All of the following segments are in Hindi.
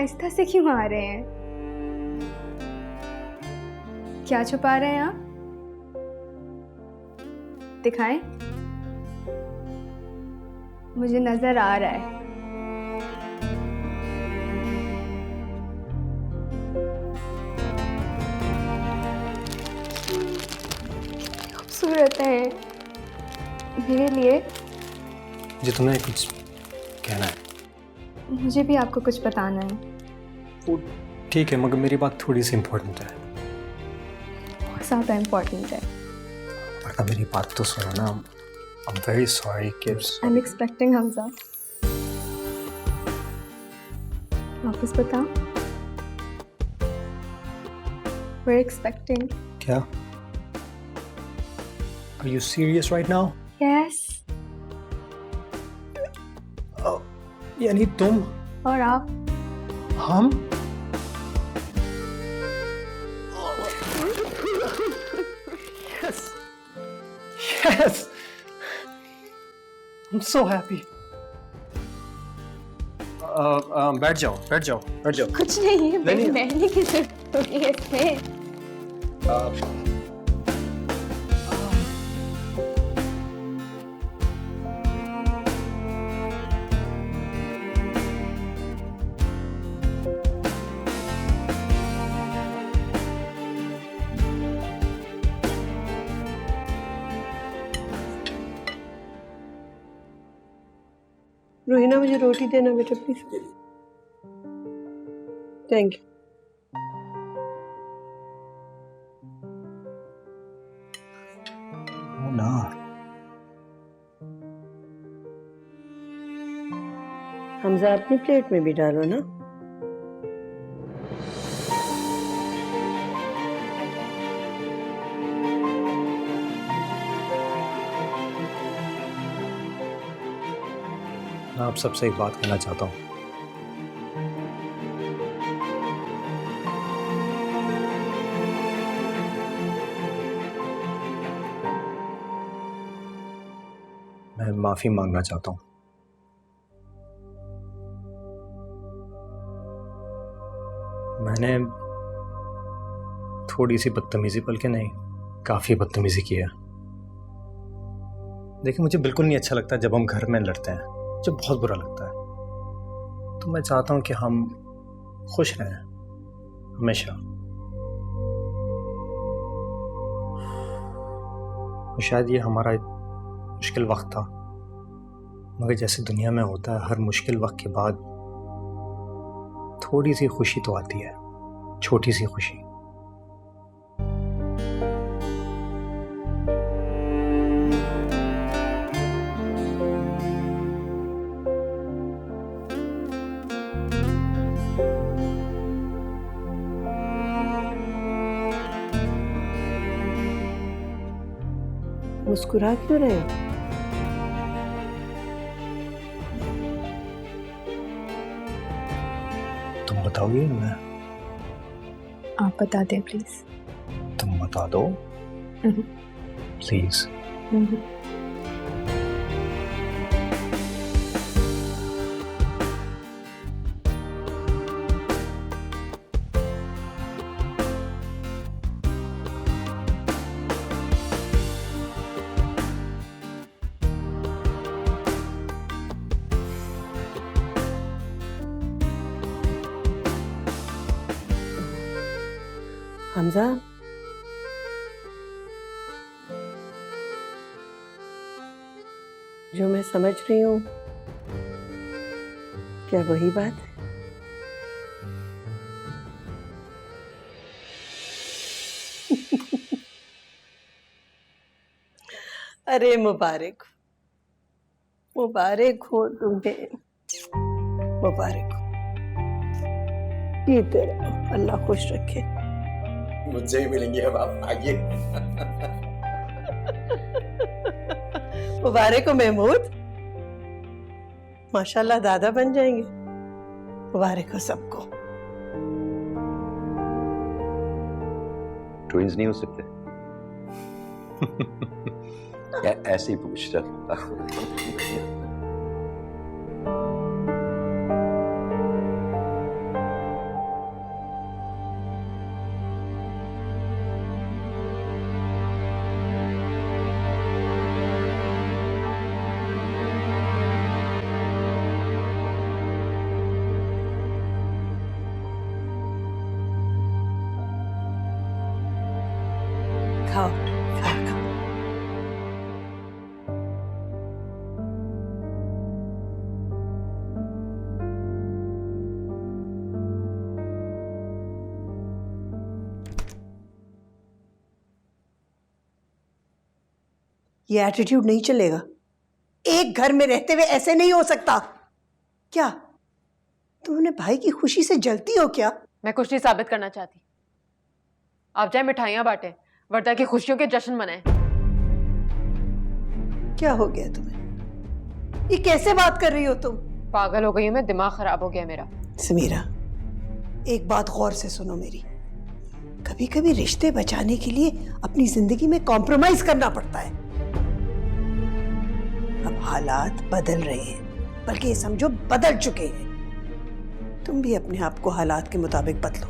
आहिस्ता से क्यों आ रहे हैं? क्या छुपा रहे हैं आप? दिखाएं। मुझे नजर आ रहा है। खूबसूरत है मेरे लिए। जी तुम्हें कुछ कहना है? मुझे भी आपको कुछ बताना है। वो ठीक है, मगर मेरी बात थोड़ी सी इम्पोर्टेंट है। बहुत ज़्यादा इम्पोर्टेंट है। वरना मेरी बात तो सुनो ना। I'm very sorry kids. I'm expecting Hamza. वापस बताओ। We're expecting. क्या? Are you serious right now? Yes. यानी तुम? और आप? हम? Yes. Yes. I'm so happy. बैठ जाओ, बैठ जाओ, बैठ जाओ। कुछ नहीं है, नहीं। बैठने की जरूरत होगी इसमें। रोहिना मुझे रोटी देना बेटा प्लीज। Thank you. ना हमजा अपनी प्लेट में भी डालो ना। मैं आप सबसे एक बात कहना चाहता हूँ। मैं माफी मांगना चाहता हूँ। मैंने थोड़ी सी बदतमीजी, बल्कि नहीं, काफी बदतमीजी की है। देखिए, मुझे बिल्कुल नहीं अच्छा लगता जब हम घर में लड़ते हैं, मुझे बहुत बुरा लगता है। तो मैं चाहता हूँ कि हम खुश रहें हमेशा। शायद ये हमारा एक मुश्किल वक्त था, मगर जैसे दुनिया में होता है, हर मुश्किल वक्त के बाद थोड़ी सी खुशी तो आती है, छोटी सी खुशी। मुस्कुरा क्यों रहे हो? तुम बताओगे? मैं? आप बता दें प्लीज। तुम बता दो प्लीज। हमजा, जो मैं समझ रही हूँ, क्या वही बात है? अरे मुबारक मुबारक हो तुम्हें, मुबारक हो। ये तेरा अल्लाह खुश रखे। मुझसे ही मिलेंगे अब आप, आइए। मुबारक हो महमूद, माशाल्लाह दादा बन जाएंगे। मुबारक हो सबको। ट्विंस नहीं हो सकते? ऐसे ही पूछ रहा था। ये एटीट्यूड नहीं चलेगा। एक घर में रहते हुए ऐसे नहीं हो सकता। क्या तुम अपने भाई की खुशी से जलती हो क्या? मैं कुछ नहीं साबित करना चाहती। आप जाए मिठाइयां बांटें, वर्दा की खुशियों के जश्न मनाएं। क्या हो गया तुम्हें? ये कैसे बात कर रही हो तुम? पागल हो गई हूं मैं, दिमाग खराब हो गया मेरा। समीरा, एक बात गौर से सुनो मेरी। कभी कभी रिश्ते बचाने के लिए अपनी जिंदगी में कॉम्प्रोमाइज करना पड़ता है। अब हालात बदल रहे हैं, बल्कि ये समझो बदल चुके हैं। तुम भी अपने आप को हालात के मुताबिक बदलो।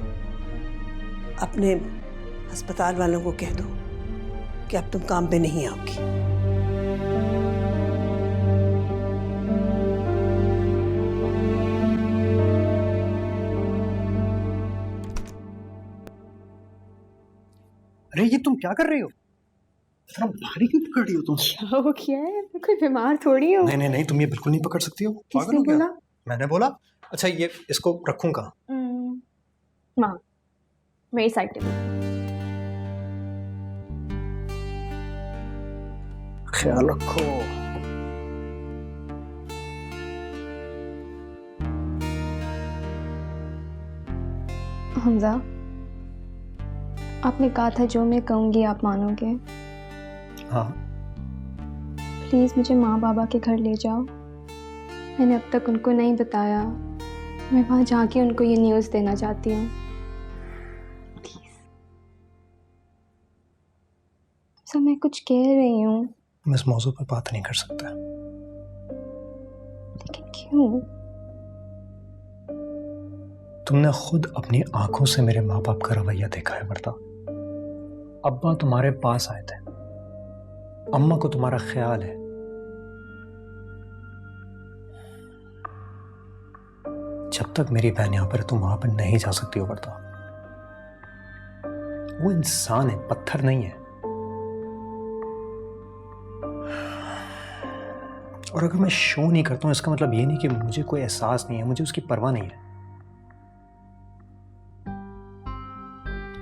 अपने अस्पताल वालों को कह दो कि अब तुम काम पे नहीं आओगी। अरे ये तुम क्या कर रही हो? इतना भारी क्यों पकड़ रही हो तुम? क्या हो गया है? मैं कोई बीमार थोड़ी हूँ। नहीं नहीं नहीं, तुम ये बिल्कुल नहीं पकड़ सकती हो। पागल किसने हो क्या? बोला? मैंने बोला। अच्छा ये इसको रखूंगा। माँ, मेरी साइड टेबल। ख्याल रखो। हमजा, आपने कहा था जो मैं कहूँगी आप मानोगे। हाँ, प्लीज़ मुझे माँ बाबा के घर ले जाओ। मैंने अब तक उनको नहीं बताया। मैं वहाँ जाके उनको ये न्यूज़ देना चाहती हूँ। प्लीज़। सब मैं कुछ कह रही हूँ। मैं इस मौजू पर बात नहीं कर सकता। लेकिन क्यों? तुमने खुद अपनी आंखों से मेरे माँ बाप का रवैया देखा है वर्दा। अब्बा तुम्हारे पास आए थे, अम्मा को तुम्हारा ख्याल है। जब तक मेरी बहन यहां पर है तुम वहां पर नहीं जा सकती हो वर्दा। वो इंसान है, पत्थर नहीं है। और अगर मैं शो नहीं करता हूं इसका मतलब ये नहीं कि मुझे कोई एहसास नहीं है, मुझे उसकी परवाह नहीं है।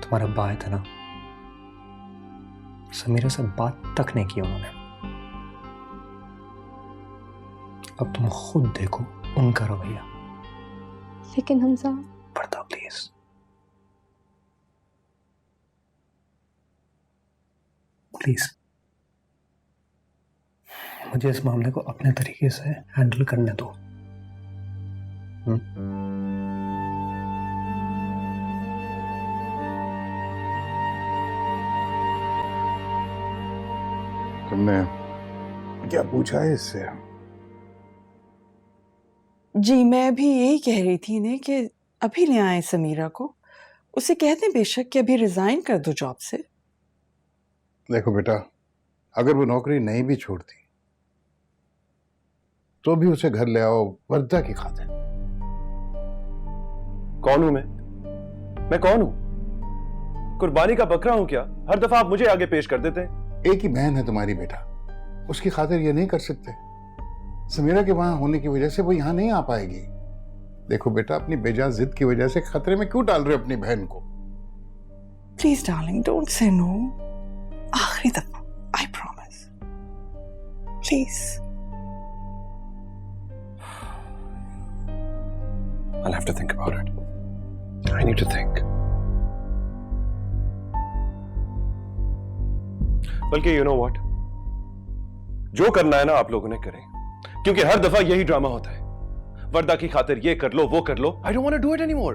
तुम्हारा अब्बा आया था ना, समीरा से बात तक नहीं की उन्होंने। अब तुम खुद देखो उनका रवैया। लेकिन हमजा, वर्दा प्लीज। प्लीज मुझे इस मामले को अपने तरीके से हैंडल करने दो। तुमने क्या पूछा है इससे? जी मैं भी यही कह रही थी इन्हें कि अभी ले आए समीरा को। उसे कहते बेशक कि अभी रिजाइन कर दो जॉब से। देखो बेटा, अगर वो नौकरी नहीं भी छोड़ती तो भी उसे घर ले आओ वर्दा की खातिर। कौन हूं मैं कौन हूं? कुर्बानी का बकरा हूं क्या? हर दफा आप मुझे आगे पेश कर देते हैं। एक ही बहन है तुम्हारी बेटा, उसकी खातिर ये नहीं कर सकते। समीरा के वहां होने की वजह से वो यहां नहीं आ पाएगी। देखो बेटा, अपनी बेजा जिद की वजह से खतरे में क्यों डाल रहे हो अपनी बहन को? Please darling, don't say no. आखिरी दफा, I promise. Please. I'll have to think about it. I need to think. बल्कि you know what? जो करना है ना आप लोगों ने करें, क्योंकि हर दफा यही ड्रामा होता है। वर्दा की खातिर ये कर लो वो कर लो। I don't want to do it anymore.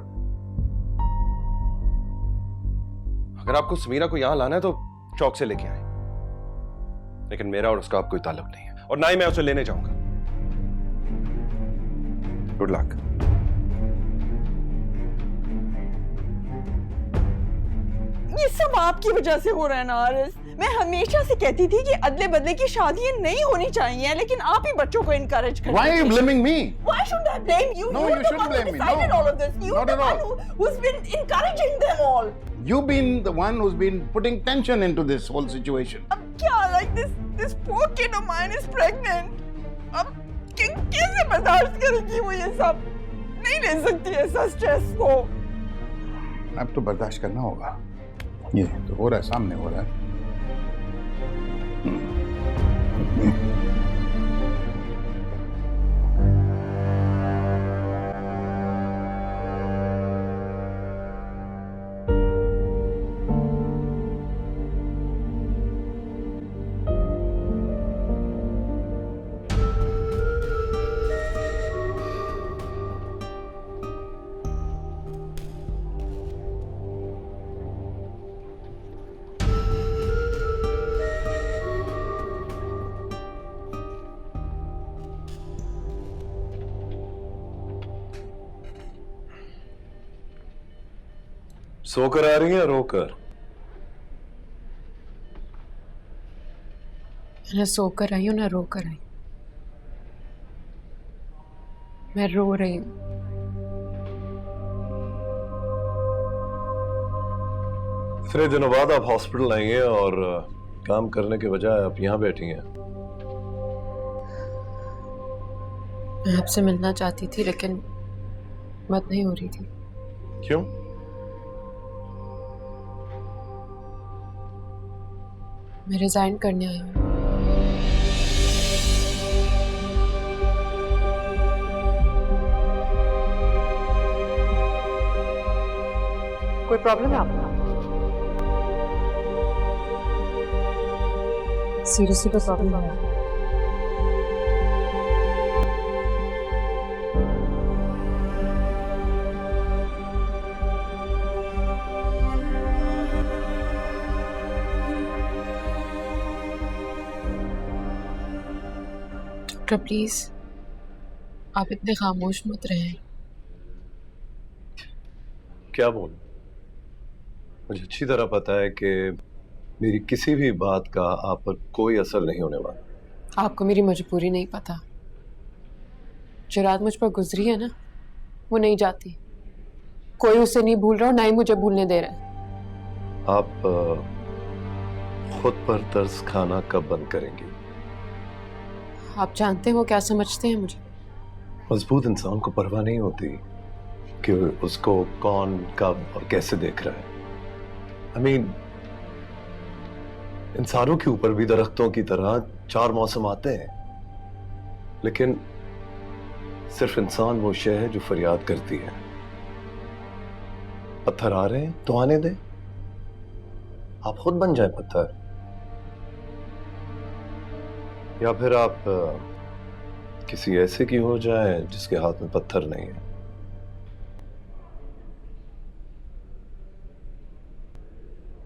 अगर आपको समीरा को यहां लाना है तो चौक से लेके आए, लेकिन मेरा और उसका अब कोई ताल्लुक नहीं है और ना ही मैं उसे लेने जाऊंगा। Good luck. ये सब आपकी वजह से हो रहा है ना आरिस। मैं हमेशा से कहती थी कि अदले बदले की शादियां नहीं होनी चाहिए, लेकिन आप ही बच्चों को इनकरेज करते हैं। Why are you blaming me? Why should I blame you? No, You're you the shouldn't one who blame me. decided No. all of this. You're Not the at one all. who's been encouraging them all. You've been the one who's been putting tension into this whole situation. अब क्या, like this poor kid of mine is pregnant. अब कैसे बर्दाश्त करेगी वो ये सब? नहीं ले सकती ऐसा स्ट्रेस को। अब तो बर्दाश्त करना होगा। ये तो हो रहा है, सामने हो रहा है। सोकर आ रही है रोकर? ना सोकर आई हूँ ना रोकर आई। मैं रो रही हूँ। इतने दिनों बाद आप हॉस्पिटल आई हैं और काम करने के बजाय आप यहां बैठी हैं। मैं आपसे मिलना चाहती थी लेकिन मत नहीं हो रही थी। क्यों? मैं रिजाइन करने आई हूँ। कोई प्रॉब्लम है आपको? सीरियसली कोई प्रॉब्लम है? डॉक्टर प्लीज आप इतने खामोश मत रहें। क्या बोलूं? मुझे अच्छी तरह पता है कि मेरी किसी भी बात का आप पर कोई असर नहीं होने वाला। आपको मेरी मजबूरी नहीं पता। जो रात मुझ पर गुजरी है ना, वो नहीं जाती। कोई उसे नहीं भूल रहा और ना ही मुझे भूलने दे रहा है। आप खुद पर तरस खाना कब बंद करेंगी? आप जानते हैं वो क्या समझते हैं मुझे? मजबूत इंसान को परवाह नहीं होती कि उसको कौन कब और कैसे देख रहा है। I mean, इंसानों के ऊपर भी दरख्तों की तरह 4 मौसम आते हैं, लेकिन सिर्फ इंसान वो शय है जो फरियाद करती है। पत्थर आ रहे हैं तो आने दे, आप खुद बन जाए पत्थर, या फिर आप किसी ऐसे की हो जाए जिसके हाथ में पत्थर नहीं है।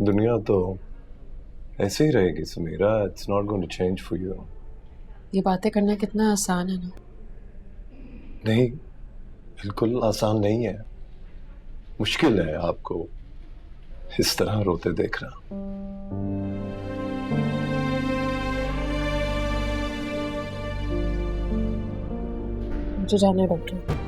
दुनिया तो ऐसे ही रहेगी Samira. It's not going to change for you. ये बातें करना कितना आसान है ना। नहीं, बिल्कुल आसान नहीं है। मुश्किल है आपको इस तरह रोते देखना। मुझे जाना है डॉक्टर।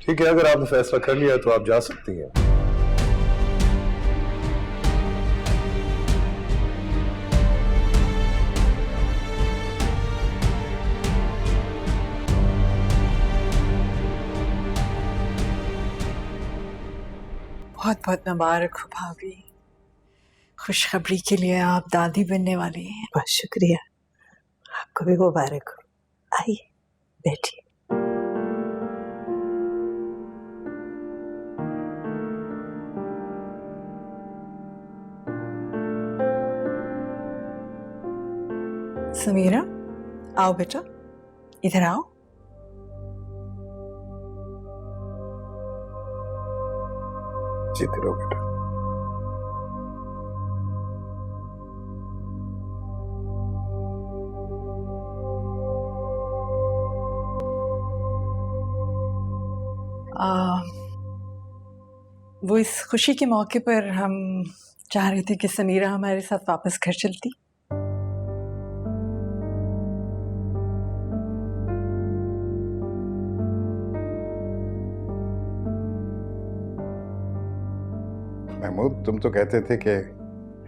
ठीक है, अगर आपने फैसला कर लिया तो आप जा सकती हैं। बहुत बहुत मुबारक हो भाभी। खुशखबरी के लिए आप दादी बनने वाली हैं। बहुत शुक्रिया, आपको भी मुबारक हो। आइए बैठिए। समीरा, आओ बेटा, इधर आओ। जीते रहो बेटा। वो इस खुशी के मौके पर हम चाह रहे थे कि समीरा हमारे साथ वापस घर चलती। महमूद, तुम तो कहते थे कि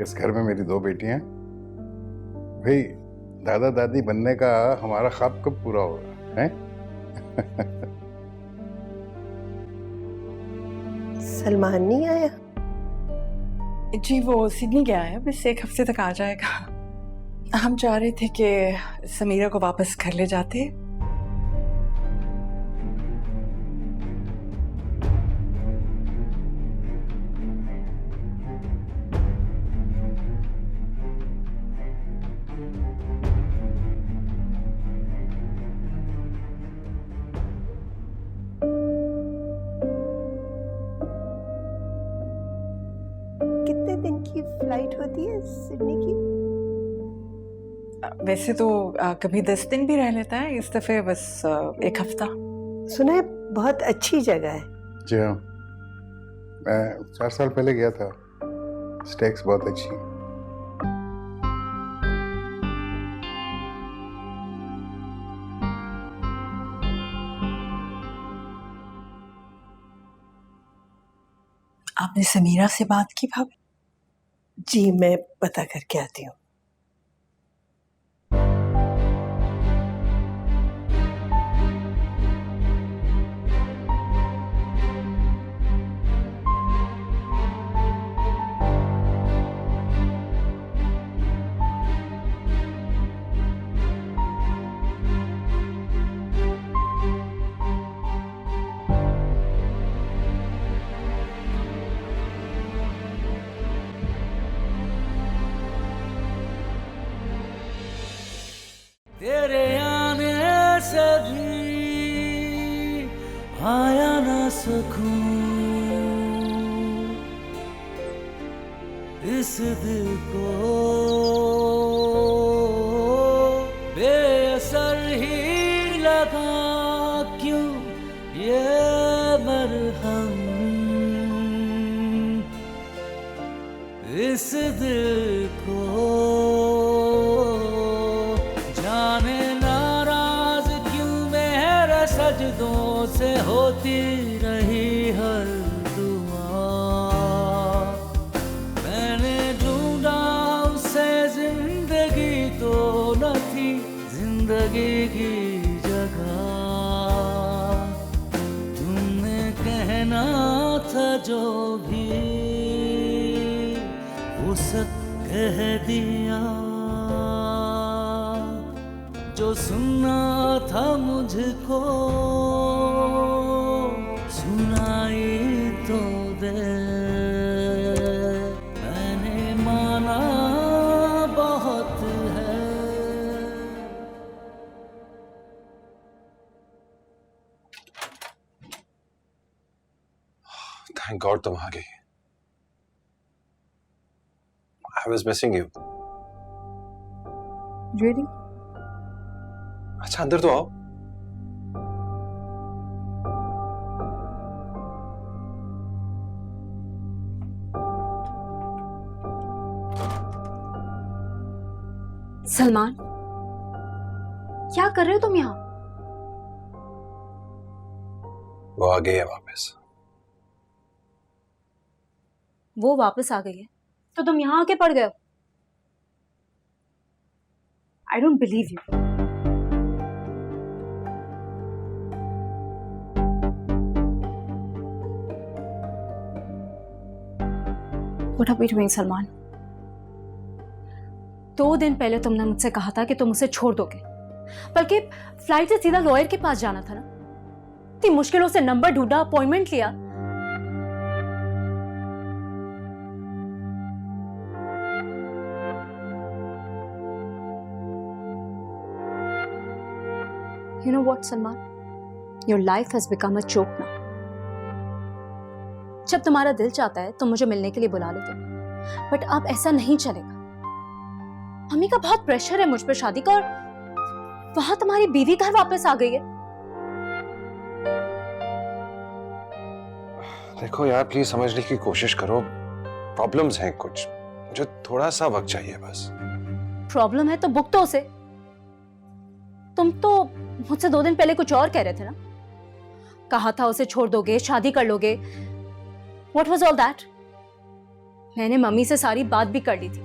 इस घर में मेरी 2 बेटियां। भाई, दादा दादी बनने का हमारा ख्वाब कब पूरा होगा है? सलमान नहीं आया? जी वो सिडनी गया है, बस 1 हफ्ते तक आ जाएगा। हम चाह रहे थे कि समीरा को वापस घर ले जाते। कितने दिन की फ्लाइट होती है सिडनी की? वैसे तो कभी 10 दिन भी रह लेता है, इस दफे बस 1 हफ्ता। सुना है बहुत अच्छी जगह है। जी हाँ, मैं 4 साल पहले गया था। स्टेक्स बहुत अच्छी हैं। आपने समीरा से बात की भाभी? जी मैं पता करके आती हूँ। तेरे आने से भी आया ना सुकून, इस दिल को बेअसर ही लगा क्यों ये मरहम, इस दिल को जाने नाराज क्यों मेरे सजदों से होती रही हर दुआ, मैंने ढूंढा उसे जिंदगी तो न थी जिंदगी की जगह, तुमने कहना था जो भी वो सब कह दिया, जो सुनना था मुझको सुनाई तो दे, मैंने माना बहुत है। थैंक गॉड तुम आ गई। I was missing you. Really? अच्छा अंदर तो आओ। सलमान, क्या कर रहे हो तुम यहाँ? वो आ गई है वापस। वो वापस आ गई है तो तुम यहाँ आके पड़ गए हो? I don't believe you. What are we doing, Salman? 2 दिन पहले तुमने मुझसे कहा था कि तुम उसे छोड़ दोगे, बल्कि फ्लाइट से सीधा लॉयर के पास जाना था ना। इतनी मुश्किलों से नंबर ढूंढा, अपॉइंटमेंट लिया। You know what, Salman? Your life has become a joke now. जब तुम्हारा दिल चाहता है तो मुझे मिलने के लिए बुला लेते हो, बट अब ऐसा नहीं चलेगा। मम्मी का बहुत प्रेशर है मुझ पर शादी का, और वहां तुम्हारी बीवी घर वापस आ गई है। देखो यार, प्लीज समझने की कोशिश करो। प्रॉब्लम्स हैं कुछ, मुझे थोड़ा सा वक्त चाहिए बस। प्रॉब्लम है तो बुक तो उसे। तुम तो मुझसे 2 दिन पहले कुछ और कह रहे थे ना। कहा था उसे छोड़ दोगे, शादी कर लोगे। What was all that? मैंने मम्मी से सारी बात भी कर ली थी,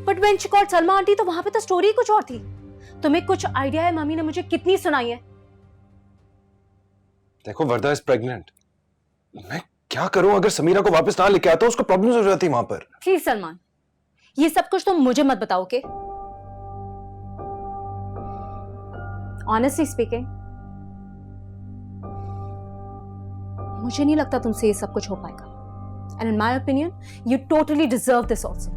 but when she called Salma aunty तो वहां पे तो स्टोरी कुछ और थी। तुम्हें कुछ आइडिया है मम्मी ने मुझे कितनी सुनाई है? देखो वर्दा इज प्रेग्नेंट। मैं क्या करूं? अगर समीरा को वापस ना लेके आता उसको प्रॉब्लम्स हो जाती वहां पर। प्लीज सलमान, ये सब कुछ तुम मुझे मत बताओ, ओके? ऑनेस्टली स्पीकिंग, मुझे नहीं लगता तुमसे ये सब कुछ हो पाएगा। And in my opinion you totally deserve this also.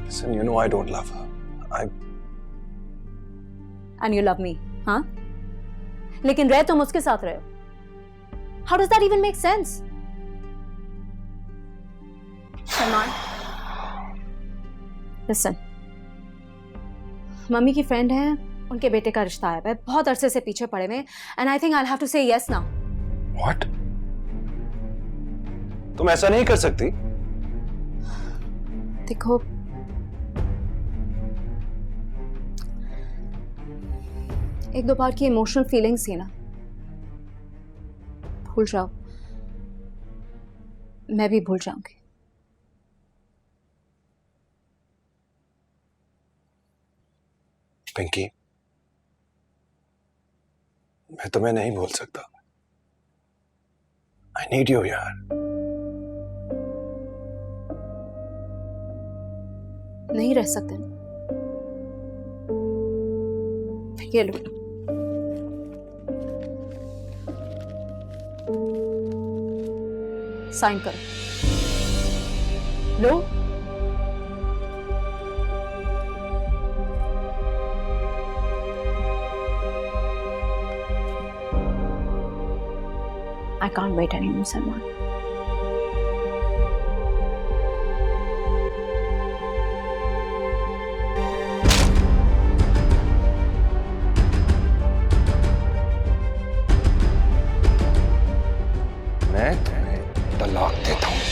Listen, you know I don't love her. And you love me, हाँ? लेकिन रह तुम उसके साथ रहे हो। How does that even make sense? Salman, listen, mummy की फ्रेंड है, उनके बेटे का रिश्ता आया है, बहुत अरसे से पीछे पड़े हुए, and I think I'll have to say yes now. What? तुम ऐसा नहीं कर सकती। देखो, एक दो बार की इमोशनल फीलिंग्स थी ना, भूल जाओ, मैं भी भूल जाऊंगी। पिंकी, मैं तुम्हें नहीं भूल सकता। I need you यार। नहीं रह सकते ना? ये लो, साइन करो। लो, I can't wait anymore, Salman. मैं तुम्हें तलाक देता हूं।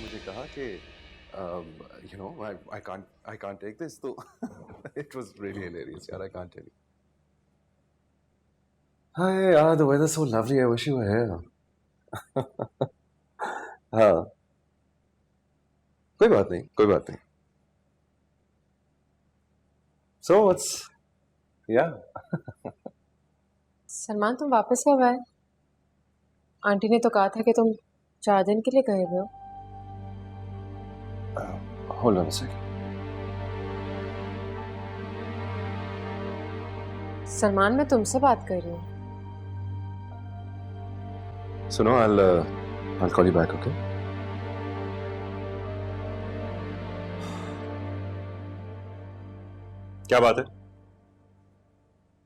मुझे कहा कि you know I can't take this, तो it was really hilarious यार, I can't tell you. Hi, the weather's so lovely. I wish you were here. हाँ, कोई बात नहीं, कोई बात नहीं. So what's yeah? सलमान, तुम वापस कब आए? आंटी ने तो कहा था कि तुम 4 दिन के लिए गए हुए हो। Hold on a second. Salman, मैं तुमसे बात कर रही हूँ। सुनो, I'll call you back, okay? क्या बात है?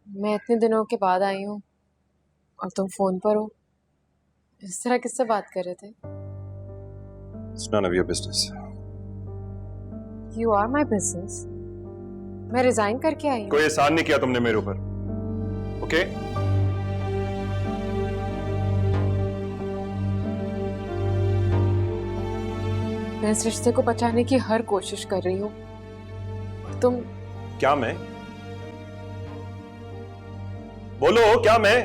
मैं इतने दिनों के बाद आई हूँ और तुम फोन पर हो। इस तरह किससे बात कर रहे थे? It's none of your business. You are my business. मैं रिजाइन करके आई हूँ। कोई एहसान नहीं किया तुमने मेरे ऊपर, ओके? मैं इस रिश्ते को बचाने की हर कोशिश कर रही हूँ। तुम क्या मैं? बोलो, क्या मैं?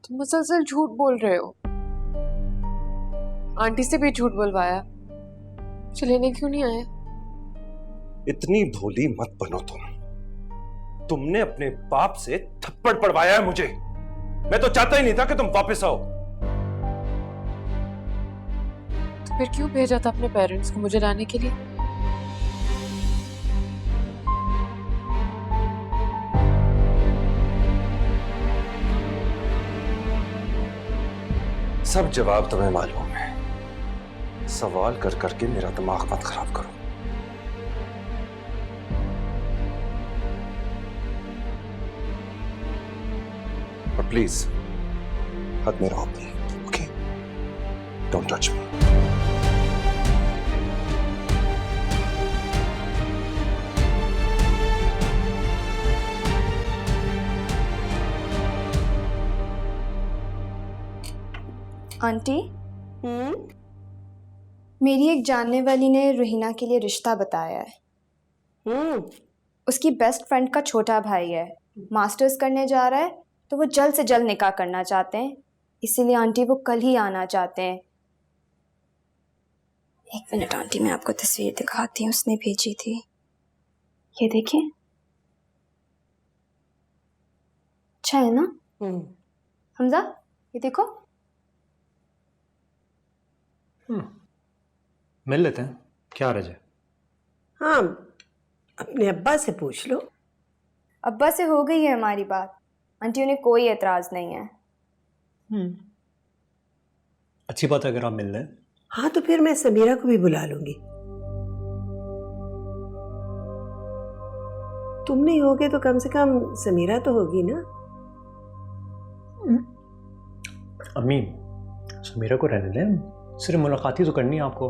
तुम मुसलसल झूठ बोल रहे हो। आंटी से भी झूठ बुलवाया, मुझे लेने क्यों नहीं आए? इतनी भोली मत बनो तुम। तुमने अपने बाप से थप्पड़ पड़वाया है मुझे। मैं तो चाहता ही नहीं था कि तुम वापस आओ। तो फिर क्यों भेजा था अपने पेरेंट्स को मुझे लाने के लिए? सब जवाब तुम्हें मालूम है। सवाल कर करके मेरा दिमाग मत खराब करो। और प्लीज हाथ में रहो अपने, okay? Don't touch me. Aunty, मेरी एक जानने वाली ने रुहीना के लिए रिश्ता बताया है। उसकी बेस्ट फ्रेंड का छोटा भाई है, मास्टर्स करने जा रहा है, तो वो जल्द से जल्द निकाह करना चाहते हैं, इसीलिए आंटी वो कल ही आना चाहते हैं। एक मिनट आंटी, मैं आपको तस्वीर दिखाती हूँ, उसने भेजी थी, ये देखिए। अच्छा है ना हमजा, ये देखो। मिल लेते हैं, क्या रजे? हाँ, अपने अब्बा से पूछ लो। अब्बा से हो गई है हमारी बात, आंटी उन्हें कोई एतराज नहीं है। अच्छी बात है अगर आप मिल लें। हाँ, तो फिर मैं समीरा को भी बुला लूंगी। तुम नहीं होगे तो कम से कम समीरा तो होगी ना। अम्मी, समीरा को रहने दें, सिर्फ मुलाकात ही तो करनी है आपको।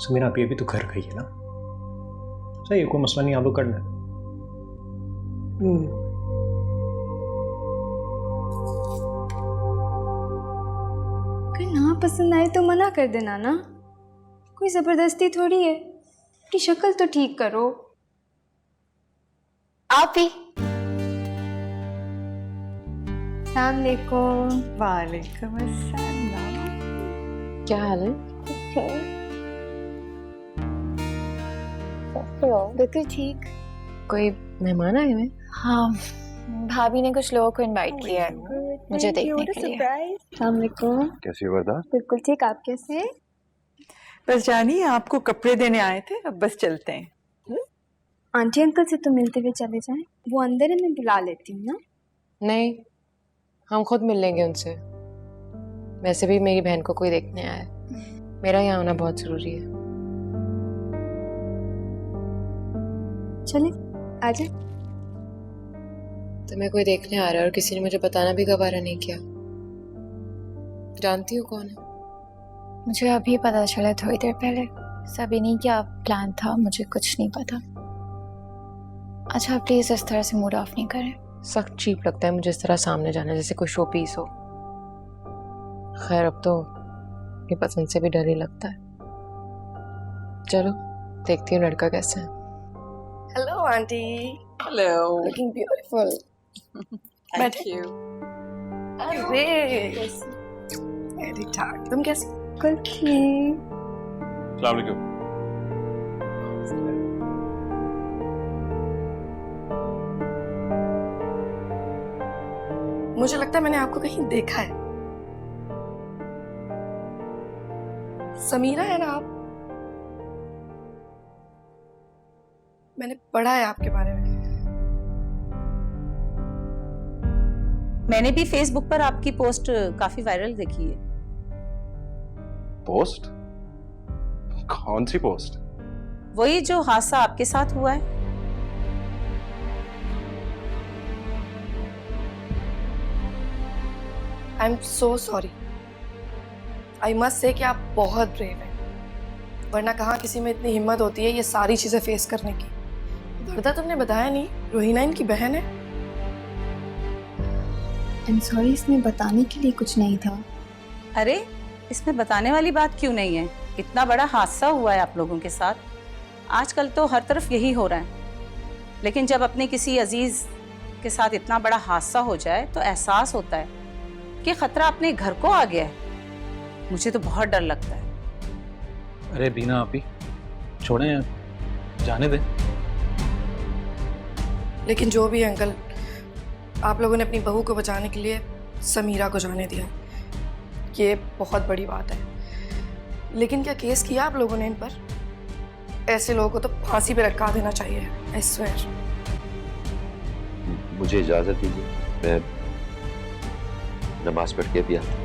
समीरा अभी तो घर गई है ना, सही है, कोई मसला नहीं, आप लोग कर लें। अगर ना पसंद आए तो मना कर देना ना, कोई जबरदस्ती थोड़ी है। अपनी शक्ल तो ठीक करो। आप भी। अस्सलाम वालेकुम। वालेकुम अस्सलाम। क्या हाल है? बिल्कुल ठीक। कोई मेहमान आए हुए? हाँ, भाभी ने कुछ लोगों को इनवाइट किया है मुझे देखने के लिए। अस्सलाम वालेकुम। कैसी है वर्दा? बिल्कुल ठीक, आप कैसे हैं? बस जानिए, आपको कपड़े देने आए थे, अब बस चलते हैं। आंटी अंकल से तो मिलते हुए चले जाएं, वो अंदर है, मैं बुला लेती हूँ ना। नहीं, हम खुद मिल लेंगे उनसे। वैसे भी मेरी बहन को कोई देखने आया है, मेरा यहाँ आना बहुत जरूरी है। चले आजा। तुम्हें कोई देखने आ रहा है और किसी ने मुझे बताना भी गवारा नहीं किया। जानती हो कौन है? मुझे अभी पता चला थोड़ी देर पहले। सभी नहीं क्या प्लान था, मुझे कुछ नहीं पता। अच्छा प्लीज इस तरह से मूड ऑफ नहीं करें। सख्त चीप लगता है मुझे इस तरह सामने जाना, जैसे कोई शो पीस हो। खैर अब तो ये पसंद से भी डर ही लगता है। चलो देखती हूँ लड़का कैसा है। Hello aunty. Hello. Looking beautiful. Thank you. अरे ठीक ठाक, तुम कैसे? बिल्कुल ठीक। अस्सलाम वालेकुम। मुझे लगता है मैंने आपको कहीं देखा है। समीरा है ना आप? मैंने पढ़ा है आपके बारे में। मैंने भी फेसबुक पर आपकी पोस्ट काफी वायरल देखी है। पोस्ट? कौन सी पोस्ट? वही जो हादसा आपके साथ हुआ है। I am so sorry. I must say कि आप बहुत ब्रेव हैं, वरना कहाँ किसी में इतनी हिम्मत होती है ये सारी चीजें फेस करने की। वर्दा तुमने बताया नहीं, रोहिना इनकी बहन है। आई एम सॉरी, इसमें बताने के लिए कुछ नहीं था। अरे इसमें बताने वाली बात क्यों नहीं है? इतना बड़ा हादसा हुआ है आप लोगों के साथ, आजकल तो हर तरफ यही हो रहा है। लेकिन जब अपने किसी अजीज के साथ इतना बड़ा हादसा हो जाए तो एहसास होता है कि खतरा अपने घर को आ गया है। मुझे तो बहुत डर लगता है। अरे बीना आपी, छोड़ें यार, जाने दें। लेकिन जो भी है अंकल, आप लोगों ने अपनी बहू को बचाने के लिए समीरा को जाने दिया, ये बहुत बड़ी बात है। लेकिन क्या केस किया आप लोगों ने इन पर? ऐसे लोगों को तो फांसी पे लटका देना चाहिए। I swear. मुझे इजाजत दीजिए, मैं नमाज पढ़ के भी आता हूं।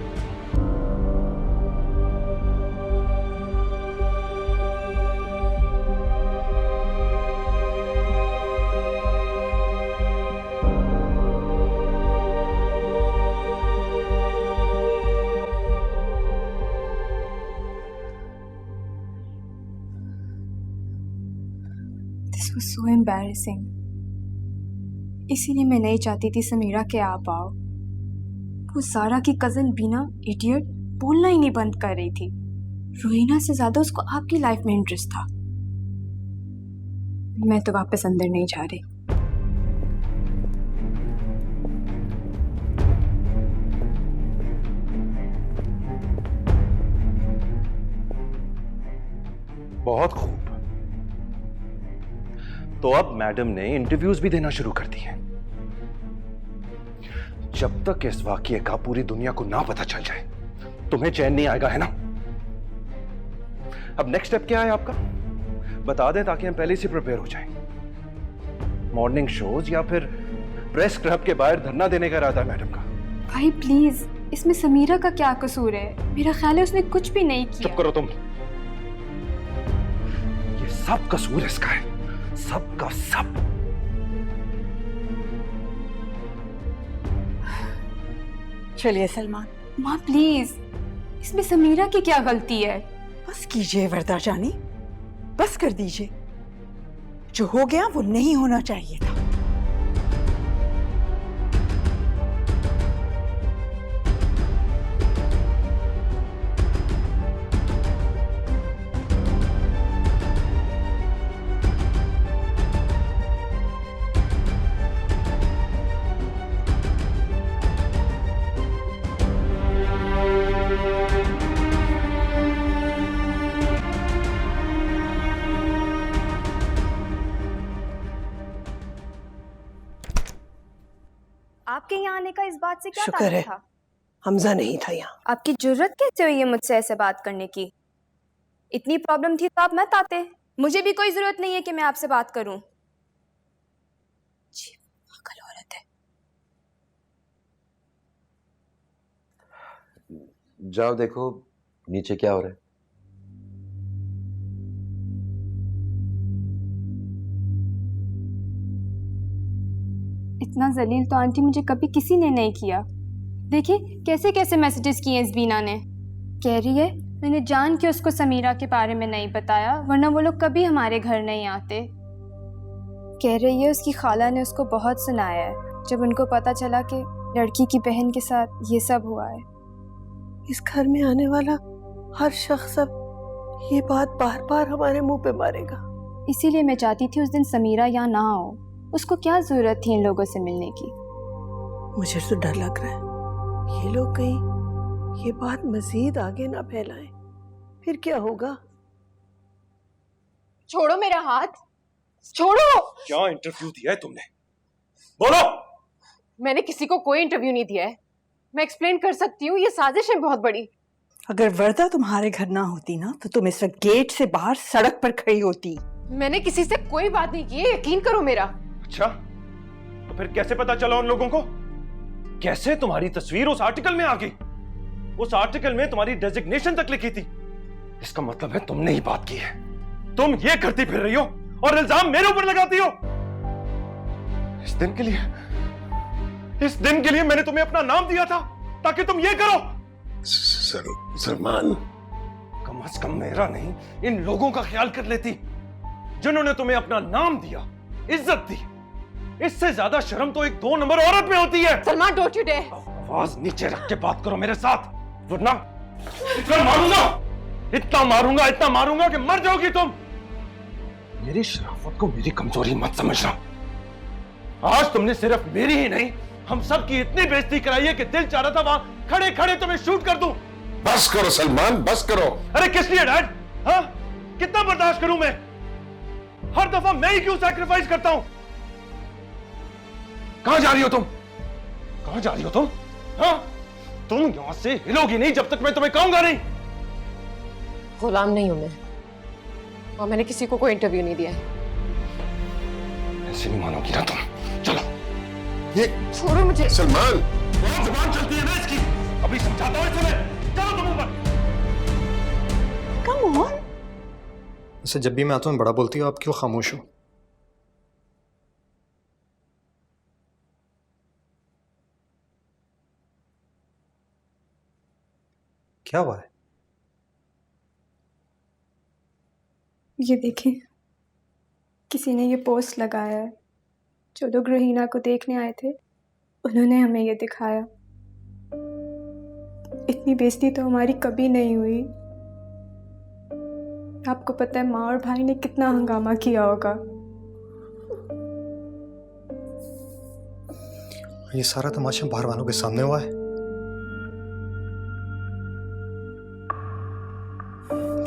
This was so embarrassing. इसीलिए मैं नहीं चाहती थी समीरा के आप आओ। वो सारा की कजन बीना इडियट बोलना ही नहीं बंद कर रही थी। रोहिना से ज्यादा उसको आपकी लाइफ में इंटरेस्ट था। मैं तो वापस अंदर नहीं जा रही। बहुत खूब। तो अब मैडम ने इंटरव्यूज भी देना शुरू कर दिए। जब तक इस वाकये का पूरी दुनिया को ना पता चल जाए तुम्हें चैन नहीं आएगा, है ना? अब नेक्स्ट स्टेप क्या है आपका? बता दें ताकि हम पहले से प्रिपेयर हो जाएं। मॉर्निंग शोज या फिर प्रेस क्लब के बाहर धरना देने का इरादा है मैडम का? भाई प्लीज, इसमें समीरा का क्या कसूर है? मेरा ख्याल है उसने कुछ भी नहीं किया। चुप करो तुम। ये सब कसूर इसका है, सब का सब। चलिए सलमान। माँ प्लीज, इसमें समीरा की क्या गलती है? बस कीजिए वरदा जानी, बस कर दीजिए। जो हो गया वो नहीं होना चाहिए था। आपके यहाँ आने का इस बात से क्या शुक्र ताल्लुक है था? हमजा नहीं था यहाँ। आपकी जुर्रत कैसे हुई है मुझसे ऐसे बात करने की? इतनी प्रॉब्लम थी तो आप मत आते। मुझे भी कोई जरूरत नहीं है कि मैं आपसे बात करूं। जी, पागल औरत है। जाओ देखो नीचे क्या हो रहा है। इतना जलील तो आंटी मुझे कभी किसी ने नहीं किया। देखिए कैसे कैसे मैसेजेस किए इस बीना ने। कह रही है मैंने जान के उसको समीरा के बारे में नहीं बताया, वरना वो लोग कभी हमारे घर नहीं आते। कह रही है उसकी खाला ने उसको बहुत सुनाया है जब उनको पता चला कि लड़की की बहन के साथ ये सब हुआ है। इस घर में आने वाला हर शख्स अब ये बात बार बार हमारे मुंह पे मारेगा। इसीलिए मैं चाहती थी उस दिन समीरा यहाँ ना हो। उसको क्या जरूरत थी इन लोगों से मिलने की? मुझे तो डर लग रहा है ये लोग कहीं ये बात मजीद आगे ना फैलाएं, फिर क्या होगा? छोड़ो मेरा हाथ, छोड़ो। क्या इंटरव्यू दिया है तुमने? बोलो। मैंने किसी को कोई इंटरव्यू नहीं दिया है। मैं एक्सप्लेन कर सकती हूँ, ये साजिश है बहुत बड़ी। अगर वर्दा तुम्हारे घर ना होती ना तो तुम इस वक्त गेट से बाहर सड़क पर खड़ी होती। मैंने किसी से कोई बात नहीं की है, यकीन करो मेरा। अच्छा, तो फिर कैसे पता चला उन लोगों को? कैसे तुम्हारी तस्वीर उस आर्टिकल में आ गई? उस आर्टिकल में तुम्हारी डेजिग्नेशन तक लिखी थी। इसका मतलब है तुमने ही बात की है। तुम ये करती फिर रही हो और इल्जाम मेरे ऊपर लगाती हो। इस दिन के लिए मैंने तुम्हें अपना नाम दिया था ताकि तुम ये करो। सलमान, कम से कम मेरा नहीं, इन लोगों का ख्याल कर लेती जिन्होंने तुम्हें अपना नाम दिया, इज्जत दी। इससे ज्यादा शर्म तो एक 2 नंबर औरत में होती है। Salman, don't you dare. आवाज नीचे रख के बात करो मेरे साथ, वरना इतना मारूंगा कि मर जाओगी तुम। मेरी शराफत को मेरी कमजोरी मत समझना। आज तुमने सिर्फ मेरी ही नहीं, हम सब की इतनी बेइज्जती कराई है कि दिल चाह रहा था वहां खड़े खड़े तुम्हें शूट कर दूं। बस करो सलमान, बस करो। अरे किस लिए डैड? हाँ, कितना बर्दाश्त करूं मैं? हर दफा मैं ही क्यों सैक्रिफाइस करता हूं? कहां जा रही हो तुम? कहां जा रही हो तुम? हाँ? तुम यहां से हिलोगी नहीं जब तक मैं तुम्हें कहूंगा नहीं। गुलाम नहीं हूं मैं, और मैंने किसी को कोई इंटरव्यू नहीं दिया है। ऐसे नहीं मानोगी ना तुम। चलो। ये छोड़ो मुझे। सलमान, बहुत जुबान चलती है ना इसकी। अभी समझाता हूं तुम्हें। चलो तुम ऊपर। Come on. वैसे जब भी मैं आता हूँ बड़ा बोलती हो, आप क्यों खामोश हो? क्या हुआ है? ये देखें, किसी ने ये पोस्ट लगाया है। जो लोग रोहिना को देखने आए थे उन्होंने हमें ये दिखाया। इतनी बेइज्जती तो हमारी कभी नहीं हुई। आपको पता है माँ और भाई ने कितना हंगामा किया होगा। ये सारा तमाशा बाहर वालों के सामने हुआ है।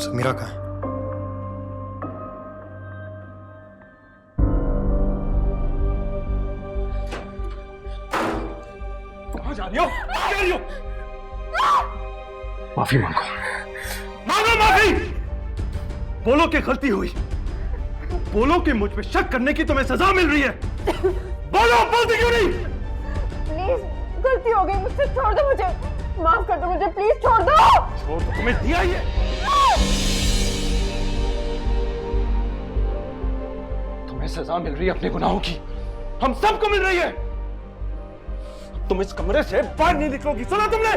समीरा कहाँ है? कहाँ जा रही हो? कहाँ जा रही हो? माफी मांगो। मांगो माफी। बोलो कि गलती हुई। बोलो कि मुझ पे शक करने की तुम्हें सजा मिल रही है। बोलो, बोलती क्यों नहीं? प्लीज, गलती हो गई मुझसे, छोड़ दो मुझे, माफ कर दो मुझे, प्लीज छोड़ दो। छोड़ तो तुम्हें दिया ही है। तुम्हें सजा मिल रही है अपने गुनाहों की, हम सबको मिल रही है। तुम इस कमरे से बाहर नहीं निकलोगी, सुना तुमने?